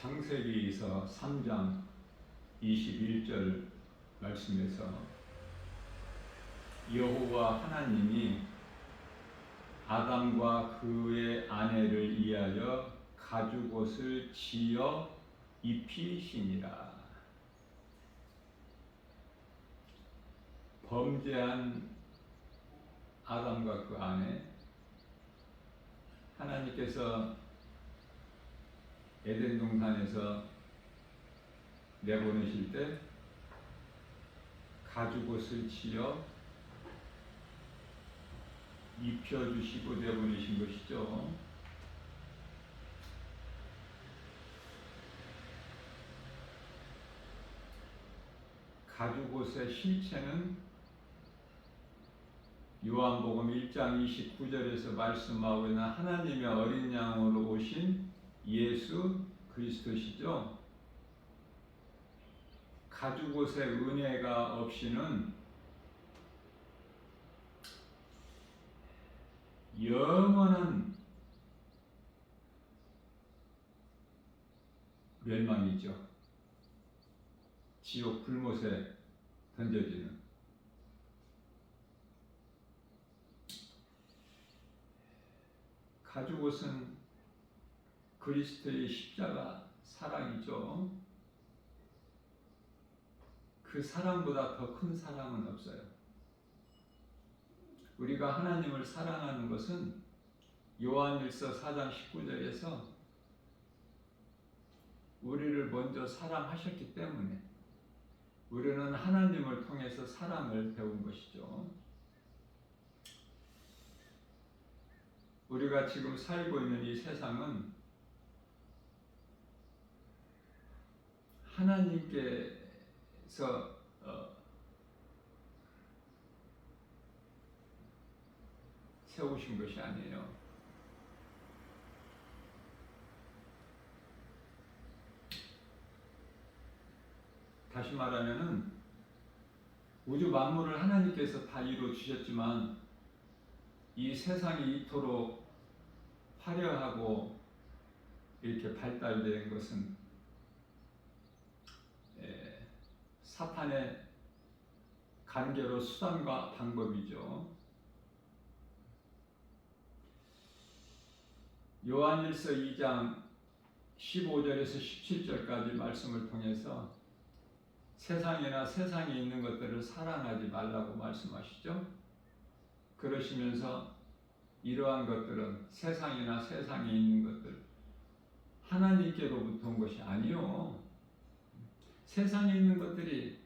창세기에서 3장 21절 말씀에서 여호와 하나님이 아담과 그의 아내를 위하여 가죽옷을 지어 입히시니라. 범죄한 아담과 그 아내, 하나님께서 에덴 동산에서 내보내실 때 가죽옷을 지어 입혀주시고 내보내신 것이죠. 가죽옷의 실체는 요한복음 1장 29절에서 말씀하고 있는 하나님의 어린 양으로 오신 예수 그리스도시죠. 가죽옷의 은혜가 없이는 영원한 멸망이죠. 지옥 불못에 던져지는. 가죽옷은 그리스도의 십자가 사랑이죠. 그 사랑보다 더 큰 사랑은 없어요. 우리가 하나님을 사랑하는 것은 요한일서 4장 19절에서 우리를 먼저 사랑하셨기 때문에 우리는 하나님을 통해서 사랑을 배운 것이죠. 우리가 지금 살고 있는 이 세상은 하나님께서 세우신 것이 아니에요. 다시 말하면은 우주 만물을 하나님께서 다 이루어 주셨지만 이 세상이 이토록 화려하고 이렇게 발달된 것은 사탄의 간계로 수단과 방법이죠. 요한일서 2장 15절에서 17절까지 말씀을 통해서 세상이나 세상에 있는 것들을 사랑하지 말라고 말씀하시죠. 그러시면서 이러한 것들은 세상이나 세상에 있는 것들 하나님께로부터 온 것이 아니요. 세상에 있는 것들이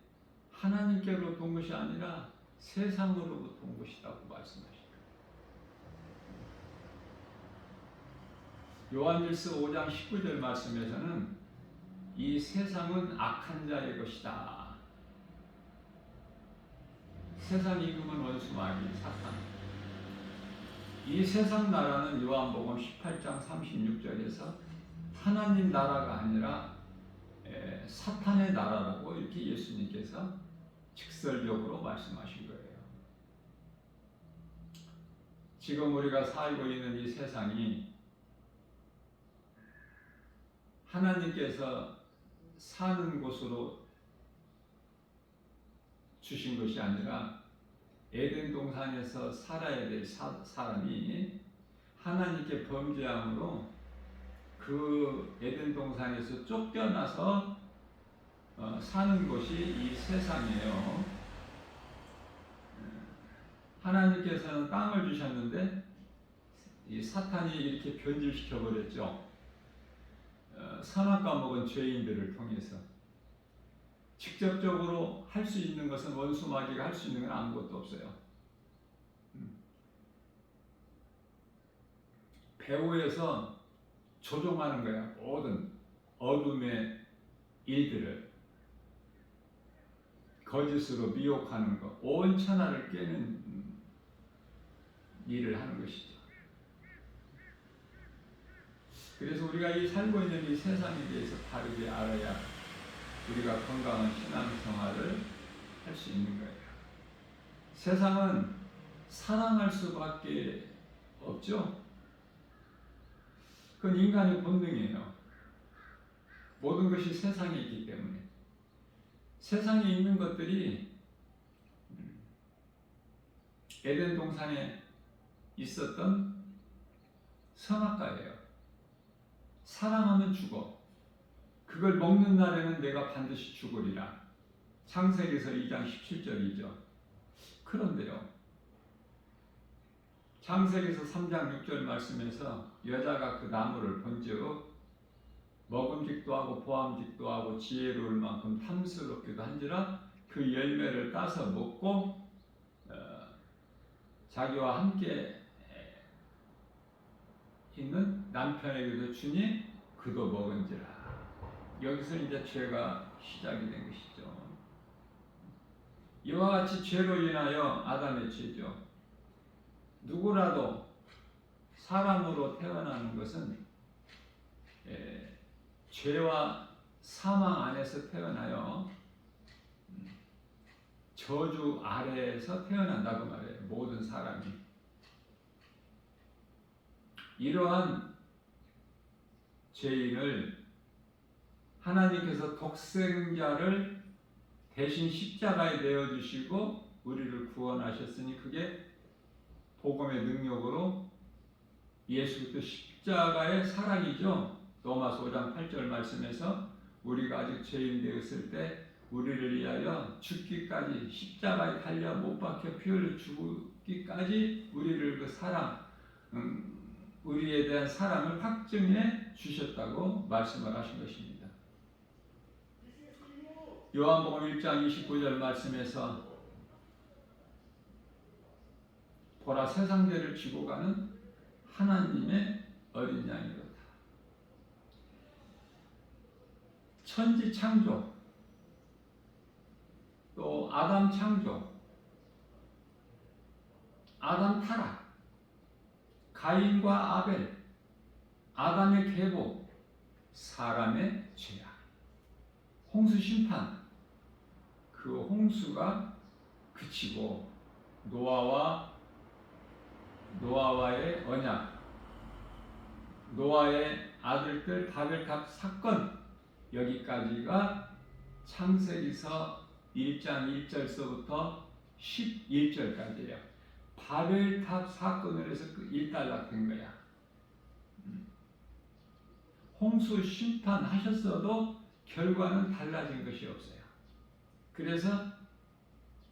하나님께로부터 온 것이 아니라 세상으로부터 온 것이라고 말씀하시죠. 요한일서 5장 19절 말씀에서는 이 세상은 악한 자의 것이다. 세상 이금은 원수 마귀 사탄. 이 세상 나라는 요한복음 18장 36절에서 하나님 나라가 아니라 사탄의 나라라고 이렇게 예수님께서 직설적으로 말씀하신 거예요. 지금 우리가 살고 있는 이 세상이 하나님께서 사는 곳으로 주신 것이 아니라 에덴 동산에서 살아야 될 사람이 하나님께 범죄함으로 그 에덴 동산에서 쫓겨나서 사는 곳이 이 세상이에요. 하나님께서는 땅을 주셨는데 이 사탄이 이렇게 변질시켜 버렸죠. 선악과 먹은 죄인들을 통해서 직접적으로 할 수 있는 것은 원수 마귀가 할 수 있는 건 아무것도 없어요. 배후에서 조종하는 거야. 모든 어둠의 일들을 거짓으로 미혹하는 것, 온 천하를 깨는 일을 하는 것이죠. 그래서 우리가 이 살고 있는 이 세상에 대해서 바르게 알아야 우리가 건강한 신앙생활을 할 수 있는 거예요. 세상은 사랑할 수밖에 없죠. 그건 인간의 본능이에요. 모든 것이 세상에 있기 때문에. 세상에 있는 것들이 에덴 동산에 있었던 선악과예요. 사랑하면 죽어. 그걸 먹는 날에는 내가 반드시 죽으리라. 창세기서 2장 17절이죠. 그런데요, 창세기서 3장 6절 말씀에서 여자가 그 나무를 본즉 먹음직도 하고 보암직도 하고 지혜로울 만큼 탐스럽기도 한지라 그 열매를 따서 먹고 자기와 함께 있는 남편에게도 주니 그도 먹은지라. 여기서 이제 죄가 시작이 된 것이죠. 이와 같이 죄로 인하여 아담의 죄죠. 누구라도 사람으로 태어나는 것은 죄와 사망 안에서 태어나요. 저주 아래에서 태어난다고 말해요. 모든 사람이. 이러한 죄인을 하나님께서 독생자를 대신 십자가에 내어주시고 우리를 구원하셨으니 그게 복음의 능력으로 예수 그리스도 십자가의 사랑이죠. 로마서 5장 8절 말씀에서 우리가 아직 죄인 되었을 때 우리를 위하여 죽기까지 십자가에 달려 못 박혀 피 흘려 죽기까지 우리를 그 사랑, 우리에 대한 사랑을 확증해 주셨다고 말씀을 하신 것입니다. 요한복음 1장 29절 말씀에서 보라 세상죄를 지고 가는 하나님의 어린 양이로다. 천지 창조, 또 아담 창조, 아담 타락, 가인과 아벨, 아담의 계보, 사람의 죄악, 홍수 심판, 그 홍수가 그치고 노아와의 언약, 노아의 아들들 바벨탑 사건, 여기까지가 창세기서 1장 1절서부터 11절까지예요. 바벨탑 사건을 해서 일단락된 거야. 홍수 심판하셨어도 결과는 달라진 것이 없어요. 그래서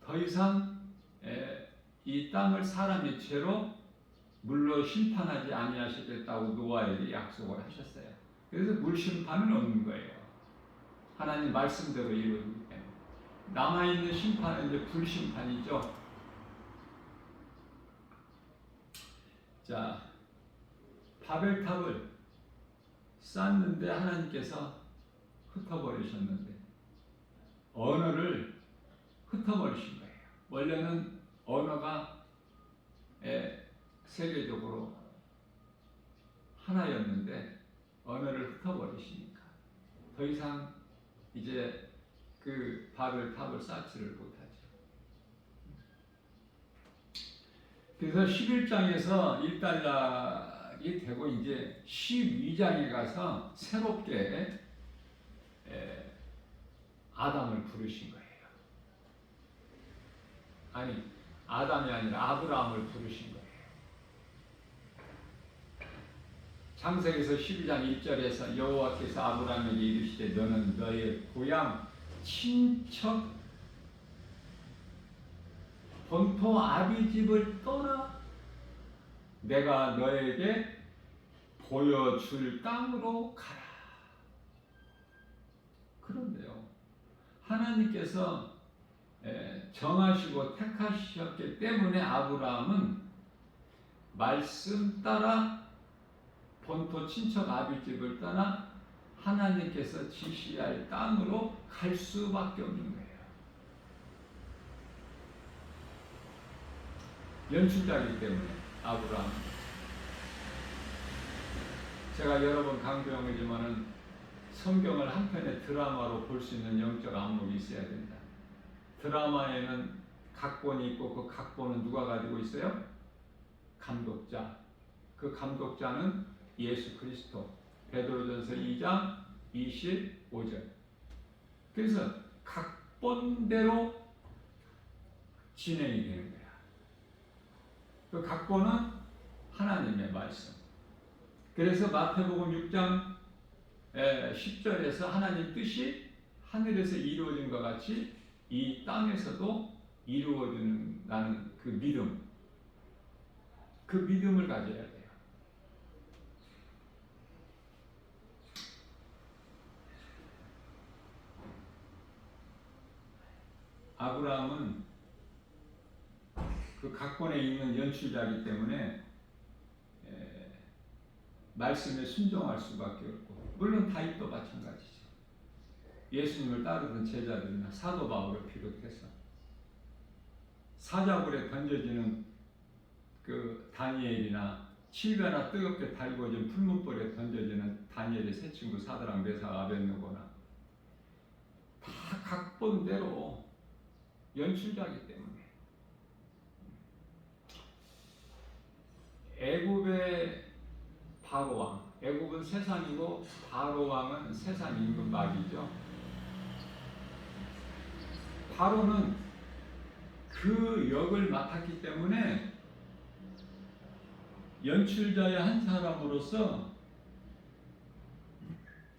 더 이상 이 땅을 사람의 죄로 물로 심판하지 아니하시겠다고 노아에게 약속을 하셨어요. 그래서 물 심판은 없는 거예요. 하나님 말씀대로 이루어지기 때문에. 남아있는 심판은 이제 불심판이죠. 자, 바벨탑을 쌓는데 하나님께서 흩어버리셨는데 언어를 흩어버리신 거예요. 원래는 언어가 세계적으로 하나였는데 언어를 흩어버리시니까 더 이상 이제 그 바벨탑을 쌓지를 못하죠. 그래서 11장에서 일단락이 되고 이제 12장에 가서 새롭게 아담을 부르신 거예요. 아니, 아담이 아니라 아브라함을 부르신 거예요. 창세기서 12장 1절에서 여호와께서 아브라함에게 이르시되 너는 너의 고향 친척 본토 아비집을 떠나 내가 너에게 보여줄 땅으로 가라. 그런데요, 하나님께서 정하시고 택하셨기 때문에 아브라함은 말씀 따라 본토 친척 아비집을 떠나 하나님께서 지시할 땅으로 갈 수밖에 없는 거예요. 연출자이기 때문에 아브라함. 제가 여러 번 강조하지만은 성경을 한 편의 드라마로 볼 수 있는 영적 안목이 있어야 된다. 드라마에는 각본이 있고 그 각본은 누가 가지고 있어요? 감독자. 그 감독자는 예수 그리스도. 베드로전서 2장 25절. 그래서 각본대로 진행이 되는 거야. 그 각본은 하나님의 말씀. 그래서 마태복음 6장 10절에서 하나님 뜻이 하늘에서 이루어진 것 같이 이 땅에서도 이루어진다는 그 믿음, 그 믿음을 가져야 돼요. 아브라함은 그 각본에 있는 연출자이기 때문에 말씀에 순종할 수밖에 없고, 물론 다윗도 마찬가지죠. 예수님을 따르던 제자들이나 사도 바울을 비롯해서 사자굴에 던져지는 그 다니엘이나 칠배나 뜨겁게 달궈진 풀무불에 던져지는 다니엘의 세 친구 사드락 메삭 아벳느고나 다 각본대로 연출자이기 때문에 애굽의 바로왕, 애굽은 세상이고 바로왕은 세상 임금박이죠. 바로는 그 역을 맡았기 때문에 연출자의 한 사람으로서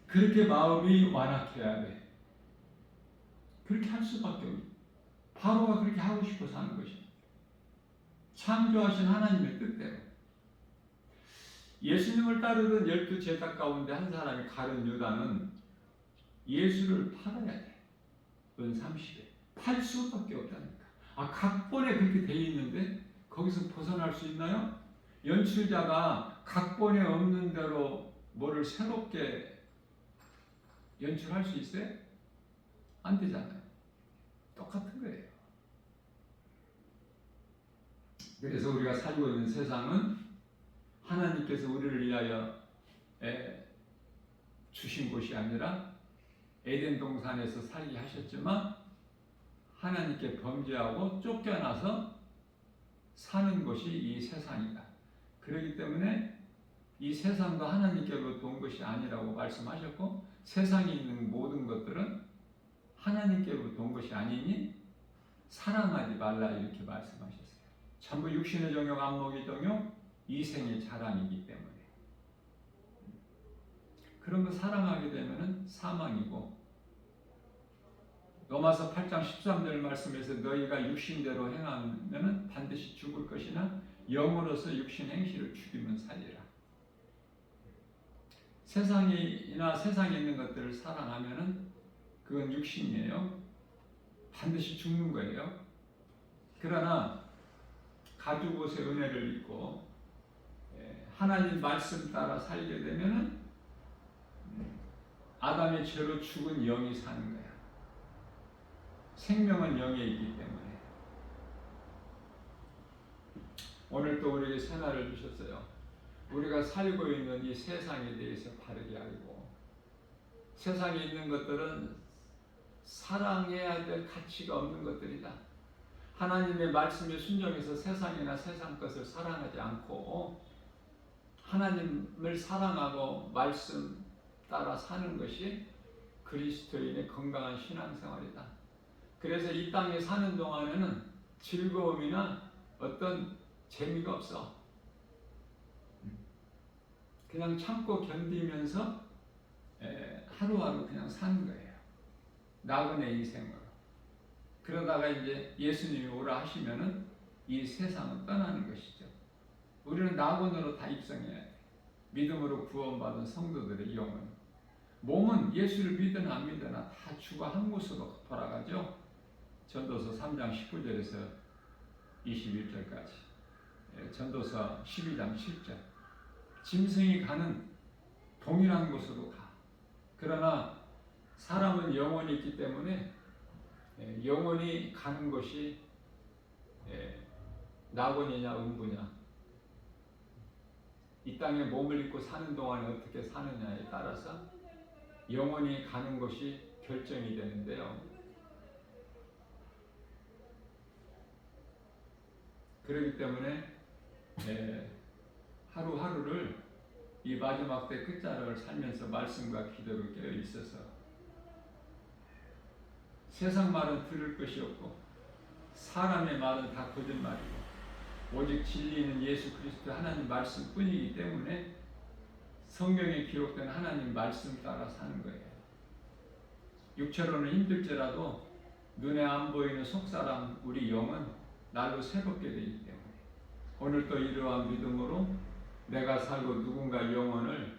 그렇게 마음이 완악해야 돼. 그렇게 할 수밖에 없어. 바로가 그렇게 하고 싶어서 하는 것이 창조하신 하나님의 뜻대로. 예수님을 따르던 12제자 가운데 한 사람이 가룟 유다는 예수를 팔아야 돼. 은 30에. 팔 수밖에 없다니까. 각본에 그렇게 돼 있는데 거기서 벗어날 수 있나요? 연출자가 각본에 없는 대로 뭐를 새롭게 연출할 수 있어요? 안 되잖아요. 똑같은 거예요. 그래서 우리가 살고 있는 세상은 하나님께서 우리를 위하여 주신 곳이 아니라 에덴 동산에서 살게 하셨지만 하나님께 범죄하고 쫓겨나서 사는 것이 이 세상이다. 그렇기 때문에 이 세상도 하나님께로부터 온 것이 아니라고 말씀하셨고, 세상에 있는 모든 것들은 하나님께로부터 온 것이 아니니 사랑하지 말라 이렇게 말씀하셨어요. 전부 육신의 정욕, 안목의 정욕, 이생의 자랑이기 때문에 그런 거 사랑하게 되면 사망이고, 로마서 8장 13절 말씀에서 너희가 육신대로 행하면 반드시 죽을 것이나 영으로서 육신 행실을 죽이면 살리라. 세상이나 세상에 있는 것들을 사랑하면 그건 육신이에요. 반드시 죽는 거예요. 그러나 가죽옷의 은혜를 입고 하나님 말씀 따라 살게 되면 아담의 죄로 죽은 영이 사는 거야. 생명은 영에 있기 때문에. 오늘 또 우리에게 새날을 주셨어요. 우리가 살고 있는 이 세상에 대해서 바르게 알고, 세상에 있는 것들은 사랑해야 될 가치가 없는 것들이다. 하나님의 말씀에 순종해서 세상이나 세상 것을 사랑하지 않고 하나님을 사랑하고 말씀 따라 사는 것이 그리스도인의 건강한 신앙생활이다. 그래서 이 땅에 사는 동안에는 즐거움이나 어떤 재미가 없어. 그냥 참고 견디면서 하루하루 그냥 사는 거예요. 나그네 인생으로. 그러다가 이제 예수님이 오라 하시면은 이 세상은 떠나는 것이죠. 우리는 낙원으로 다 입성해야 돼. 믿음으로 구원받은 성도들의 영혼. 몸은 예수를 믿으나 안 믿으나 다 죽어 한 곳으로 돌아가죠. 전도서 3장 19절에서 21절까지. 전도서 12장 7절. 짐승이 가는 동일한 곳으로 가. 그러나 사람은 영혼이 있기 때문에 영혼이 가는 것이 낙원이냐 음부냐, 이 땅에 몸을 입고 사는 동안에 어떻게 사느냐에 따라서 영혼이 가는 것이 결정이 되는데요. 그렇기 때문에 하루하루를 이 마지막 때 끝자락을 살면서 말씀과 기도로 깨어 있어서 세상 말은 들을 것이 없고 사람의 말은 다 거짓말이고 오직 진리는 예수 그리스도 하나님 말씀뿐이기 때문에 성경에 기록된 하나님 말씀 따라 사는 거예요. 육체로는 힘들지라도 눈에 안 보이는 속사람 우리 영은 날로 새롭게 되기 때문에 오늘 또 이러한 믿음으로 내가 살고 누군가 영혼을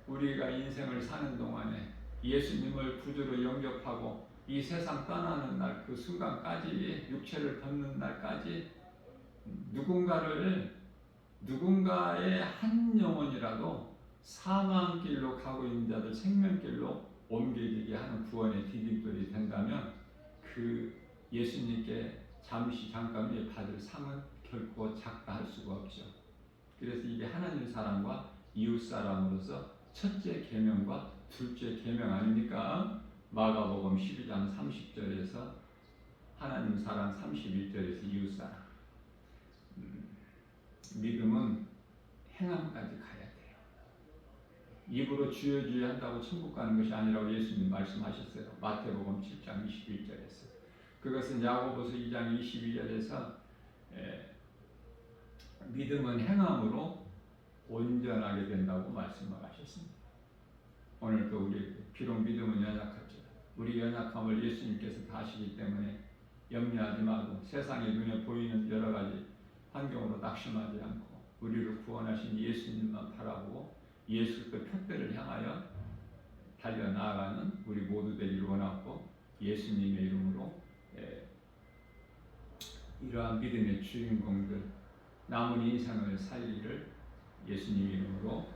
우리가 인생을 사는 동안에 예수님을 구주로 영접하고 이 세상 떠나는 날 그 순간까지 육체를 벗는 날까지 누군가의 한 영혼이라도 사망길로 가고 있는 자들 생명길로 옮겨지게 하는 구원의 디딤돌이 된다면 그 예수님께 잠깐 받을 상은 결코 작다 할 수가 없죠. 그래서 이게 하나님 사랑과 이웃 사랑으로서 첫째 계명과 둘째 계명 아닙니까? 마가복음 12장 30절에서 하나님 사랑, 31절에서 이웃 사랑. 믿음은 행함까지 가야 돼요. 입으로 주여 주여 한다고 천국 가는 것이 아니라고 예수님 말씀하셨어요. 마태복음 7장 21절에서. 그것은 야고보서 2장 22절에서 믿음은 행함으로 온전하게 된다고 말씀을 하셨습니다. 오늘도 우리 비록 믿음은 연약하죠. 우리 연약함을 예수님께서 다 아시기 때문에 염려하지 말고 세상에 눈에 보이는 여러 가지 환경으로 낙심하지 않고 우리를 구원하신 예수님만 바라보고 예수 그 표대를 향하여 달려나아가는 우리 모두 되기를 원하고 예수님의 이름으로 이러한 믿음의 주인공들 남은 인생을 살리를 예수님 이름으로